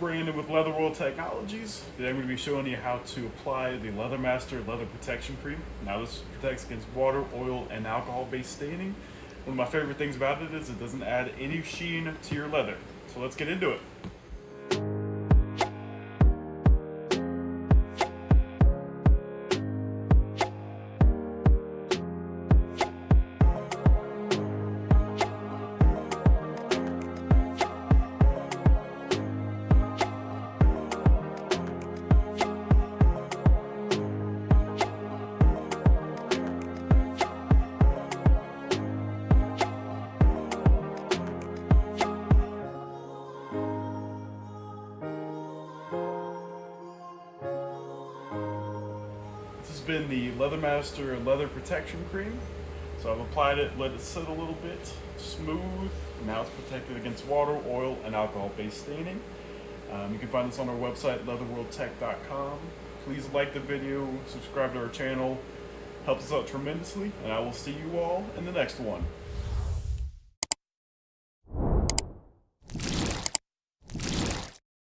Brandon with Leather World Technologies. Today I'm going to be showing you how to apply the Leather Master Leather Protection Cream. Now this protects against water, oil, and alcohol-based staining. One of my favorite things about it is it doesn't add any sheen to your leather. So let's get into it. This has been the Leather Master Leather Protection Cream. So I've applied it, let it sit a little bit, smooth. Now it's protected against water, oil, and alcohol-based staining. You can find this on our website, leatherworldtech.com. Please like the video, subscribe to our channel, helps us out tremendously, and I will see you all in the next one.